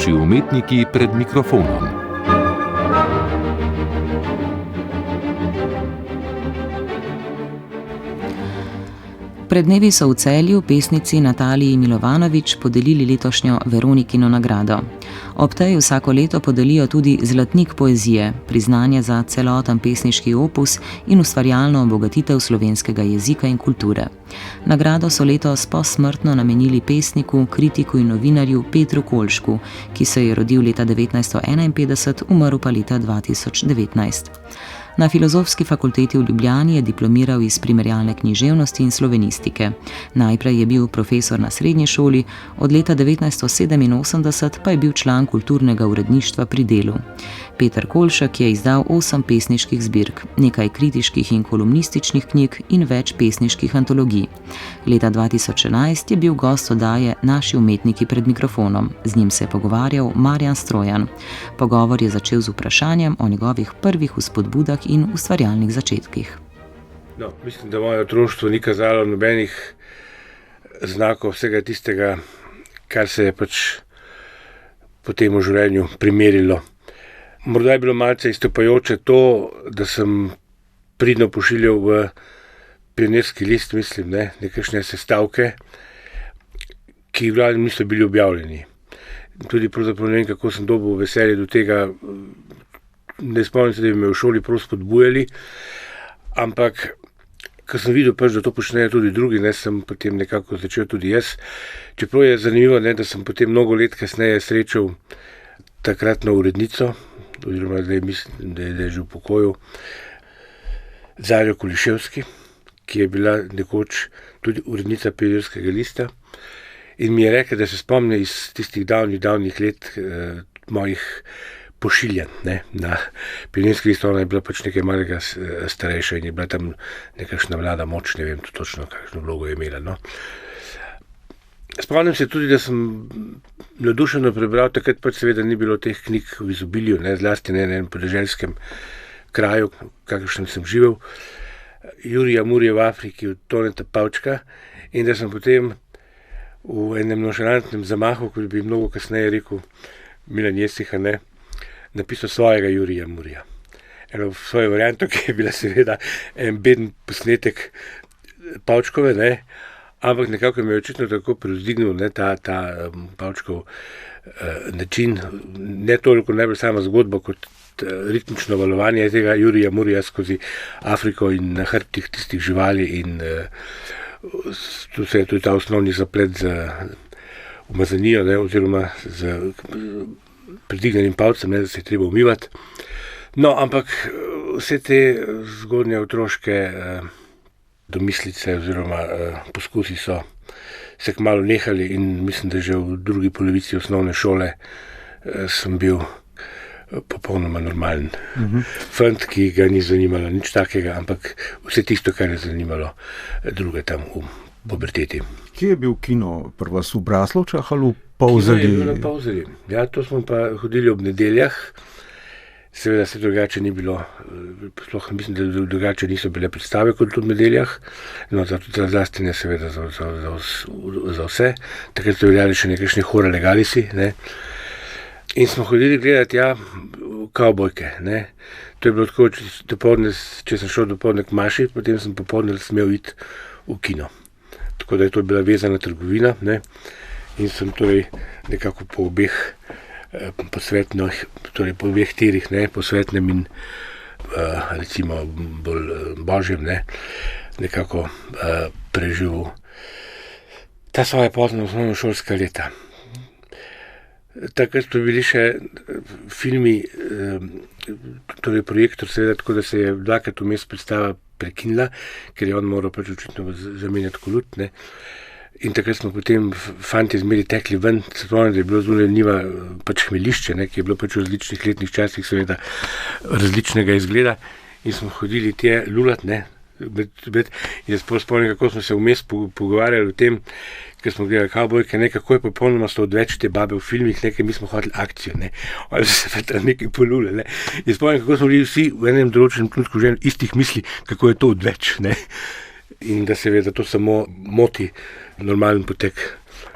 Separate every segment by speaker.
Speaker 1: Naši umetniki pred mikrofonom.
Speaker 2: Pred dnevi so v Celju pesnici Nataliji Milovanovič podelili letošnjo Veronikino nagrado. Ob tej vsako leto podelijo tudi Zlatnik poezije, priznanje za celoten pesniški opus in ustvarjalno obogatitev slovenskega jezika in kulture. Nagrado so letos posmrtno namenili pesniku, kritiku in novinarju Petru Kolšku, ki se je rodil leta 1951, umrl pa leta 2019. Na Filozofski fakulteti v Ljubljani je diplomiral iz primerjalne književnosti in slovenistike. Najprej je bil profesor na srednji šoli, od leta 1987 pa je bil član kulturnega uredništva pri Delu. Peter Kolšek je izdal 8 pesniških zbirk, nekaj kritiških in kolumnističnih knjig in več pesniških antologij. Leta 2011 je bil gost oddaje Naši umetniki pred mikrofonom. Z njim se je pogovarjal Marjan Strojan. Pogovor je začel z vprašanjem o njegovih prvih vzpodbudah in ustvarjalnih začetkih.
Speaker 3: Mislim, da moje otroštvo ni kazalo nobenih znakov vsega tistega, kar se je potem v življenju primerilo. Morda je bilo malce izstopajoče to, da sem pridno pošiljal v Pionirski list, nekakšne sestavke, ki v glavnem niso bili objavljeni. Tudi pravzaprav ne vem, kako sem dobil veselje do tega. Ne spomnim se, da bi me v šoli prav spodbujali, ampak ko sem videl, da to počnejo tudi drugi, sem potem nekako začel tudi jaz. Čeprav je zanimivo, da sem potem mnogo let kasneje srečal takratno urednico, oziroma mislim, da je že v pokoju, Zarjo Kuliševski, ki je bila nekoč tudi urednica Pionirskega lista in mi je rekla, da se spomni iz tistih davnih let mojih pošiljanj na Pionirski list. Ona je bila nekaj malega starejša in je bila tam nekakšna mlada moč, ne vem točno, kakšno vlogo je imela. Spomnim se tudi, da sem navdušeno prebral, takrat seveda ni bilo teh knjig v izobilju, zlasti na enem podeželskem kraju, kakršnem sem živel, Jurija Murija v Afriki od Toneta Pavčka, in da sem potem v enem nonšalantnem zamahu, kot bi mnogo kasneje rekel Milan Jesiha, napisal svojega Jurija Murija. Eno svojo varianto, ki je bila seveda en beden posnetek Pavčkove, ampak nekako me je očitno tako privzdignil ta Pavčkov način, ne toliko najbolj sama zgodba, kot ritmično valovanje tega Jurija Murija skozi Afriko in na hrbtih tistih živali, in tu se je tudi ta osnovni zaplet z umazanijo, oziroma z pridignenim palcem, da se je treba umivati. Ampak vse te zgodnje otroške domislice oziroma poskusi so se kmalu nehali in mislim, da že v drugi polovici osnovne šole sem bil popolnoma normalen fant, ki ga ni zanimalo nič takega, ampak vse tisto, kar je zanimalo druge tam v puberteti.
Speaker 4: Kje je bil kino pri vas, v Braslovčah ali v Polzeli?
Speaker 3: Kino je bil na Polzeli. Ja, to smo pa hodili ob nedeljah. Seveda se drugače ni bilo, sploh mislim, da drugače niso bile predstave kot v nedeljah, zlasti ne seveda za vse. Takrat so veljali še nekakšni hora legalisi, in smo hodili gledati, kavbojke, To je bilo tako, če sem šel dopoldne k maši, potem sem popoldne smel iti v kino. Tako da je to bila vezana trgovina, in sem torej nekako po obeh posvetnih, torej po obeh tirih, posvetnem in recimo bolj božjem, nekako preživel ta svoja pozna osnovnošolska leta. Takrat so bili še filmi, torej projektor, seveda tako, da se je dvakrat vmes predstava prekinila, ker je on moral očitno zamenjati kolut, In takrat smo potem fantje zmeri tekli ven, se spomnim, da je bilo zunaj njiva hmelišče, ki je bilo v različnih letnih časih seveda različnega izgleda, in smo hodili tje lulat, in jaz spomnim, kako smo se vmes pogovarjali o tem, ker smo gledali kavbojke, kako je popolnoma sto odveč te babe v filmih, mi smo hoteli akcijo, ali se pa nekaj polule, Jaz spomnim, kako smo bili vsi v enem določenem trenutku že istih misli, kako je to odveč, In da seveda to samo moti normalen potek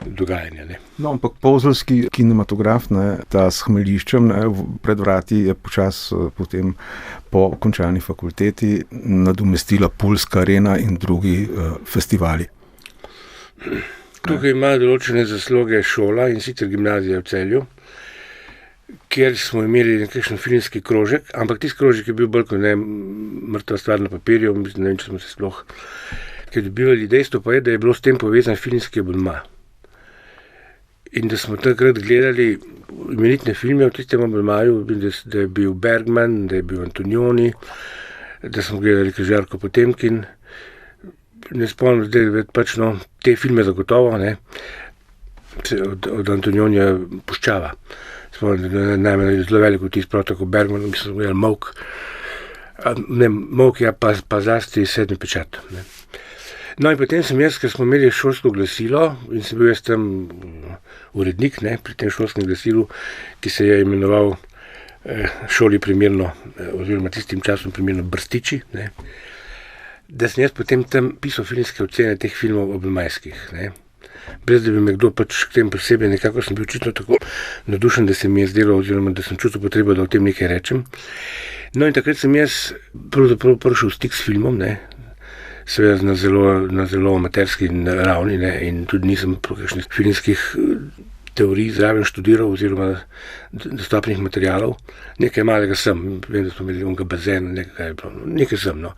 Speaker 3: dogajanja. Ne.
Speaker 4: No, ampak polzelski kinematograf, ne, ta s Hmeljiščem, ne, pred vrati je počas potem po končani fakulteti nadomestila Pulska arena in drugi festivali.
Speaker 3: Tukaj ima določene zasluge šola, in sicer gimnazija v Celju, kjer smo imeli nekakšen filmski krožek, ampak tisti krožek je bil bolj kot ne mrtva stvar na papirju, ne vem, če smo se sploh kaj dobivali. Dejstvo pa je, da je bilo s tem povezan filmski abonma. In da smo takrat gledali imenitne filme v tistem abonmaju, da je bil Bergman, da je bil Antonioni, da smo gledali Križarko Potemkin. Ne spomnim zdaj, pač no, te filme zagotovo, ne, od Antonionija Puščava. Spomnim, da najmanj zelo veliko vtis, prav tako Bergman, mislim, da je Mok. Ne, Mok je pa zlasti Sedmi pečat. Ne. No in potem sem jaz, ker smo imeli šolsko glasilo in sem bil jaz tam urednik, ne, pri tem šolskem glasilu, ki se je imenoval šoli primerno, oziroma tistim časom primerno Brstiči, ne, da sem jaz potem tam pisal filmske ocene teh filmov abonmajskih, ne. Brez da bi me kdo pač k tem posebej, nekako sem bil očitno tako navdušen, da se mi je zdelo, oziroma da sem čutil potrebo, da o tem nekaj rečem. No in takrat sem jaz pravzaprav prišel v stik s filmom, ne, seveda na zelo amaterski ravni, ne, in tudi nisem kakšnih filmskih teorij zraven študiral, oziroma dostopnih materialov. Nekaj malega sem, vem, da smo imeli onega bazena, nekaj sem, no.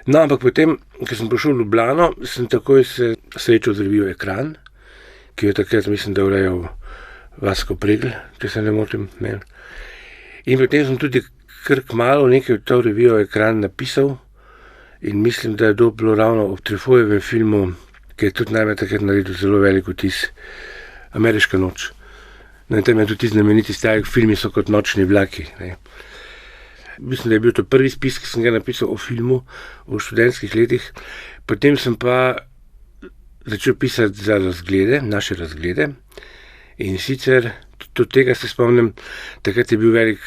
Speaker 3: No, ampak potem, ko sem prišel v Ljubljano, sem takoj se srečal z revijo Ekran, ki jo takrat, mislim, da urejal Vasko Pregl, če se ne motim. Ne. In potem sem tudi kar kmalu nekaj v to revijo Ekran napisal in mislim, da je to bilo ravno ob Trefojevem filmu, ki je tudi najmanj takrat naredil zelo velik vtis, Ameriška noč. No, in tam je tudi znameniti stavek, filmi so kot nočni vlaki. Ne. Mislim, da je bil to prvi spis, ki sem ga napisal o filmu v študentskih letih. Potem sem pa začel pisati za razglede, naše razglede. In sicer, tudi tega se spomnim, takrat je bil velik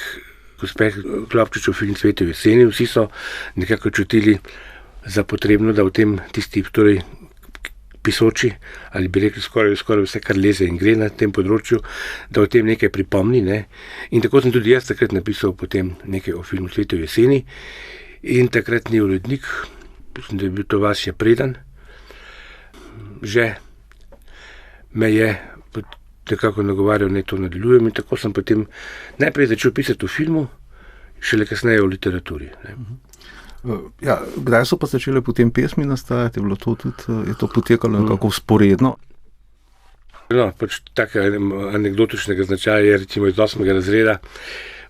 Speaker 3: uspeh Klopčičev film Cvetje v jeseni. Vsi so nekako čutili za potrebno, da v tem tisti, torej pisoči, ali bi rekli skoraj vse, kar leze in gre na tem področju, da o tem nekaj pripomni. Ne. In tako sem tudi jaz takrat napisal potem nekaj o filmu Cvetje v jeseni. In takratni urednik, mislim, da je bil to Vasja Predan, že me je nekako nagovarjal, naj to nadaljujem, in tako sem potem najprej začel pisati o filmu, šele kasneje o literaturi. Ne.
Speaker 4: Ja, kdaj so pa začele potem pesmi nastajati? Je to potekalo nekako vzporedno?
Speaker 3: No, pač takega anekdotičnega značaja je recimo iz 8. razreda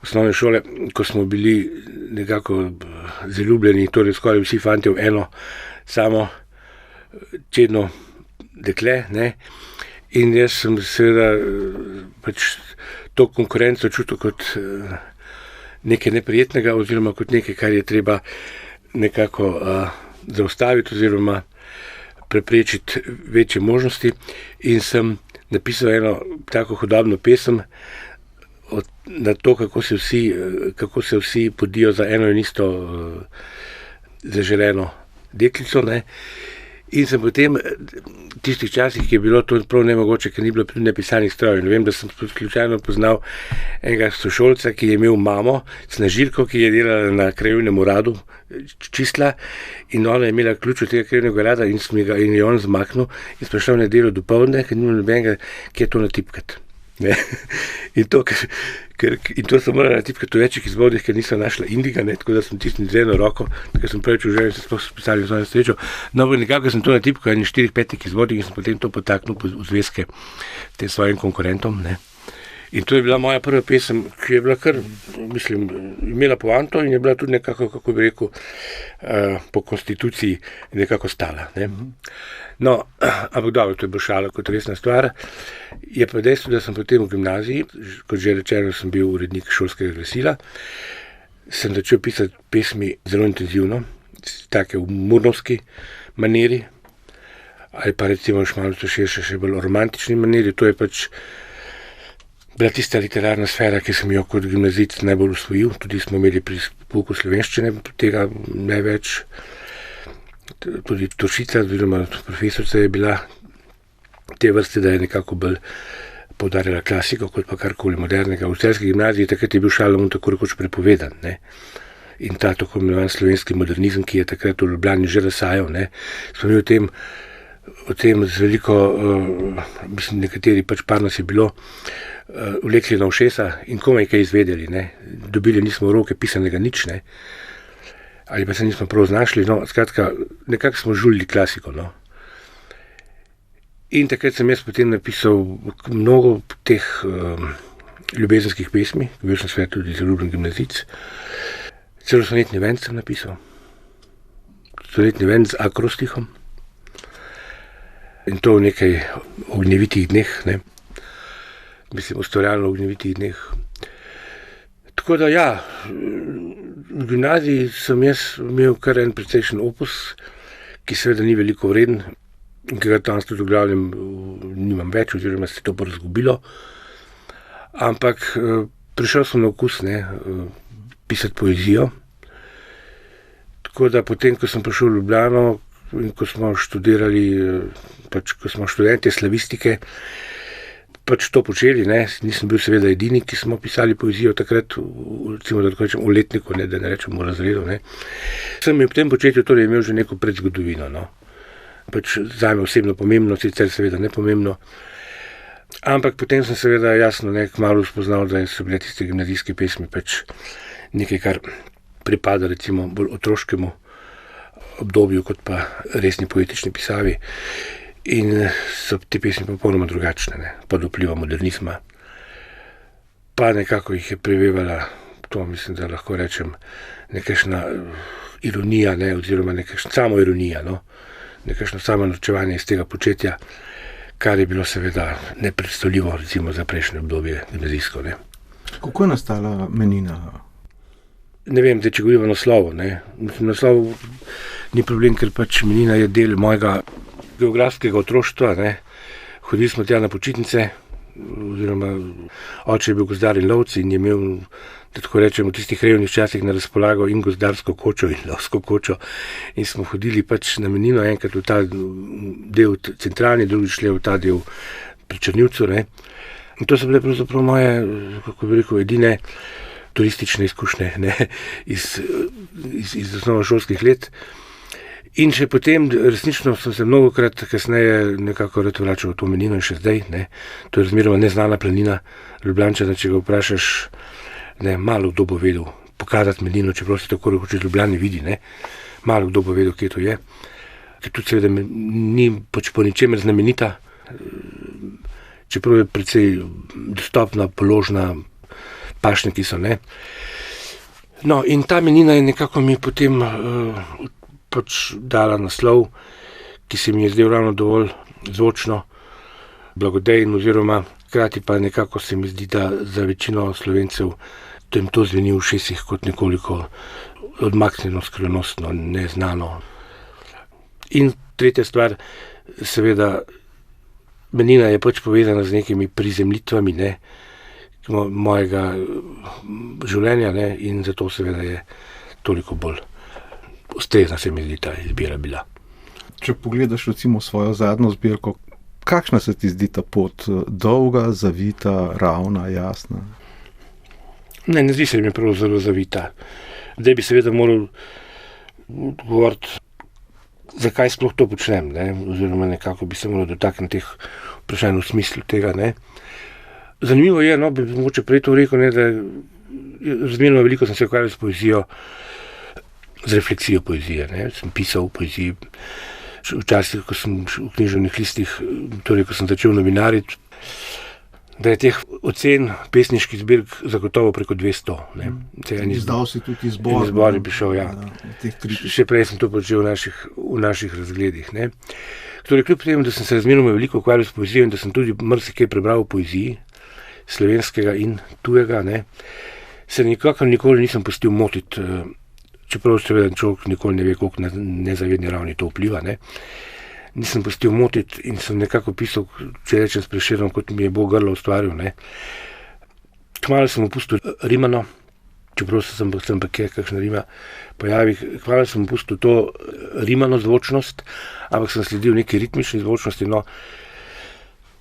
Speaker 3: osnovne šole, ko smo bili nekako zaljubljeni, torej skoraj vsi fantje v eno samo čedno dekle, ne. In jaz sem seveda pač to konkurenco čutil kot nekaj neprijetnega, oziroma kot nekaj, kar je treba nekako zaustaviti oziroma preprečiti večje možnosti. In sem napisal eno tako hudobno pesem na to, kako se vsi podijo za eno in isto zaželeno deklico, ne. In sem potem v tistih časih, ki je bilo to prav nemogoče, ker ni bilo tudi nepisanih strojev. Vem, da sem slučajno poznal enega sošolca, ki je imel mamo, snažilko, ki je delala na krajevnem uradu čistila, in ona je imela ključ od tega krajevnega urada in je on zmaknil in smo šli v nedeljo dopoldne, ker ni bilo nobenega, kje to natipkati. Ne. In to sem morala natipkati v večjih izvodih, ker nisem našla indiga, ne, tako da sem tisnil z eno roko, ker sem prvič v življenju se sploh spisali v svojo srečo. No, nekako sem to natipkal v 4-5 izvodih in sem potem to potaknil v zvezke tem svojim konkurentom. Ne. In to je bila moja prva pesem, ki je bila kar, mislim, imela poanto in je bila tudi nekako, kako bi rekel, po konstituciji nekako stala. Ne. No, ampak dobro, to je bila šala kot resna stvar. Je pa dejstvo, da sem potem v gimnaziji, kot že rečeno, sem bil urednik šolskega glasila, sem začel pisati pesmi zelo intenzivno, take v murnovski maniri, ali pa recimo še bolj romantični maniri. To je pač bila tista literarna sfera, ki sem jo kot gimnazijec najbolj usvojil. Tudi smo imeli pri pouku slovenščine tega največ. Tudi Tošica, oziroma profesorica je bila te vrste, da je nekako bolj poudarjala klasiko, kot pa karkoli modernega. V celjski gimnaziji takrat je bil Šalamun tako rekoč prepovedan, ne. In ta tako imenovan slovenski modernizem, ki je takrat v Ljubljani že razsajal, ne. Smo mi o tem z veliko, mislim, nekateri pač par nas je bilo, vlekli na ušesa in komaj kaj izvedeli, ne. Dobili nismo v roke pisanega nič, ne. Ali pa se nismo prav znašli, no, skratka, nekako smo žulili klasiko, no. In takrat sem jaz potem napisal mnogo teh ljubezenskih pesmi, bil sem seveda tudi zaljubljen gimnazijec. Celo sonetni venc sem napisal. Sonetni venc z akrostihom. In to v nekaj ognjevitih dneh, ne. Mislim, ustvarjalno ognjevitih dneh. Tako da ja, v gimnaziji sem jaz imel kar en precejšen opus, ki seveda ni veliko vreden, in ki ga danes tudi v glavnem nimam več, oziroma se je to porazgubilo. Ampak prišel sem na okus, ne, pisati poezijo. Tako da potem, ko sem prišel v Ljubljano in ko smo študirali, pač ko smo študentje slavistike, pač to počeli, ne, nisem bil seveda edini, ki smo pisali poezijo takrat, recimo, da tako rečem, v letniku, ne, da ne rečem v razredu, ne. Sem v tem početju torej imel že neko predzgodovino, no. Pač zame osebno pomembno, sicer seveda nepomembno. Ampak potem sem seveda jasno kmalu spoznal, da so bile tiste gimnazijske pesmi pač nekaj, kar pripada recimo bolj otroškemu obdobju, kot pa resni poetični pisavi. In so te pesmi popolnoma drugačne, ne, pod vplivom modernizma. Pa nekako jih je prevevala, to mislim, da lahko rečem, nekakšna ironija, ne, oziroma nekakšna samoironija, no. Nekakšno samonorčevanje iz tega početja, kar je bilo seveda nepredstavljivo recimo za prejšnje obdobje gimnazijsko, ne.
Speaker 4: Kako je nastala Menina?
Speaker 3: Ne vem, če govorimo o naslovu, ne. Mislim, naslov ni problem, ker pač Menina je del mojega geografskega otroštva, ne. Hodili smo tja na počitnice, oziroma oče je bil gozdar in lovec in je imel, da tako rečem, v tistih revnih časih na razpolago in gozdarsko kočo in lovsko kočo. In smo hodili pač na Menino, enkrat v ta del centralni, drugič šli v ta del pri Črnivcu, ne. In to so bile pravzaprav moje, kako bi rekel, edine turistične izkušnje, ne, iz osnovnošolskih let. In še potem, resnično sem se mnogokrat kasneje nekako rad vračal v to Menino in še zdaj, ne. To je razmeroma neznana planina Ljubljančana, če ga vprašaš, ne, malo kdo bo vedel pokazati Menino, čeprav se tako rekoč iz Ljubljane vidi, ne. Malo kdo bo vedel, kje to je. Ker tudi seveda ni pač po ničemer znamenita, čeprav je precej dostopna, položna, pašniki so, ne. No, in ta Menina je nekako mi potem pač dala naslov, ki se mi je zdel ravno dovolj zvočno, blagodejen, oziroma hkrati pa nekako se mi zdi, da za večino Slovencev to zveni v ušesih kot nekoliko odmaknjeno, skrivnostno, neznano. In tretja stvar, seveda, Menina je pač povezana z nekimi prizemljitvami, ne, mojega življenja, ne, in zato seveda je toliko bolj ustrezna se mi zdi ta izbira bila.
Speaker 4: Če pogledaš recimo svojo zadnjo zbirko, kakšna se ti zdi ta pot? Dolga, zavita, ravna, jasna?
Speaker 3: Ne zdi se mi prav zelo zavita. Zdaj bi seveda moral govoriti, zakaj sploh to počnem, ne, oziroma nekako bi se moral dotakniti teh vprašanj v smislu tega, ne. Zanimivo je, no, bi mogoče prej to rekel, ne, da razmerno veliko sem se ukvarjal s poezijo, z refleksijo poezije, ne. Sem pisal v poeziji, včasih, ko sem v književnih listih, torej, ko sem začel novinariti, da je teh ocen pesniških zbirk zagotovo preko 200, ne.
Speaker 4: Izdal si tudi izbor.
Speaker 3: Izbor je prišel, ja. Še prej sem to počel v naših razgledih, ne. Torej, kljub temu, da sem se razmeroma veliko ukvarjal s poezijo in da sem tudi marsikaj prebral v poeziji, slovenskega in tujega, ne, se nikoli nisem pustil motiti, čeprav seveda človek nikoli ne ve, koliko na nezavedni ravni to vpliva, ne. Nisem pustil motiti in sem nekako pisal, če rečem s Prešernom, kot mi je Bog grlo ustvaril, ne. Kmalu sem opustil rimano, čeprav sem pa kje kakšna rima pojavi, kmalu sem opustil to rimano zvočnost, ampak sem sledil neki ritmični zvočnosti, no.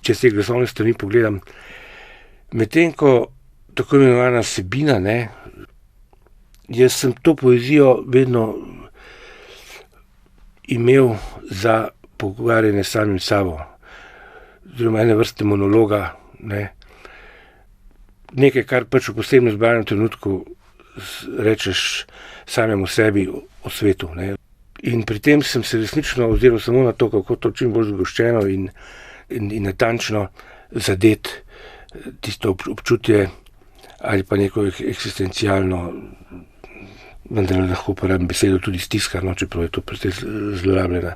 Speaker 3: če se glasovne strani pogledam. Medtem ko tako imenovana vsebina, ne, jaz sem to poezijo vedno imel za pogovarjanje s samim sabo, oziroma ene vrste monologa, ne. Nekaj, kar pač v posebno izbranem trenutku rečeš samemu sebi o svetu, ne. In pri tem sem se resnično oziral samo na to, kako to čim bolj zgoščeno in natančno zadeti tisto občutje ali pa neko eksistencialno, vendar lahko uporabim besedo tudi stiska, no, čeprav je to precej zlorabljena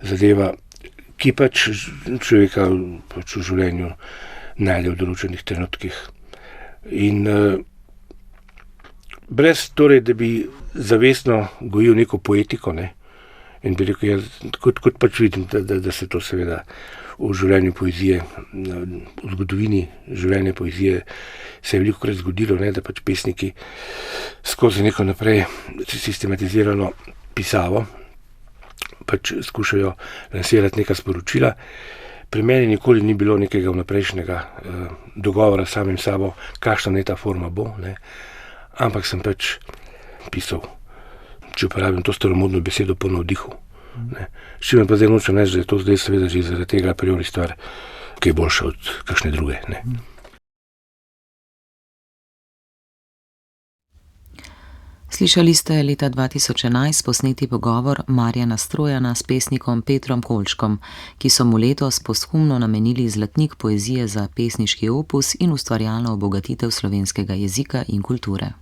Speaker 3: zadeva, ki pač človeka pač v življenju najde v določenih trenutkih. In brez torej, da bi zavestno gojil neko poetiko, ne, in bi rekel, ja, kot pač vidim, da se to seveda v življenju poezije, v zgodovini življenja poezije se je velikokrat zgodilo, ne, da pač pesniki skozi neko naprej sistematizirano pisavo pač skušajo lansirati neka sporočila. Pri meni nikoli ni bilo nekega vnaprejšnjega dogovora s samim sabo, kakšna naj ta forma bo, ne, ampak sem pač pisal, če uporabim to staromodno besedo, po navdihu. S čimer pa zdaj nočem reči, da je to zdaj seveda že zaradi tega a priori stvar, ki je boljša od kakšne druge, ne.
Speaker 2: Slišali ste leta 2011 posneti pogovor Marjana Strojana s pesnikom Petrom Kolčkom, ki so mu letos posthumno namenili zlatnik poezije za pesniški opus in ustvarjalno obogatitev slovenskega jezika in kulture.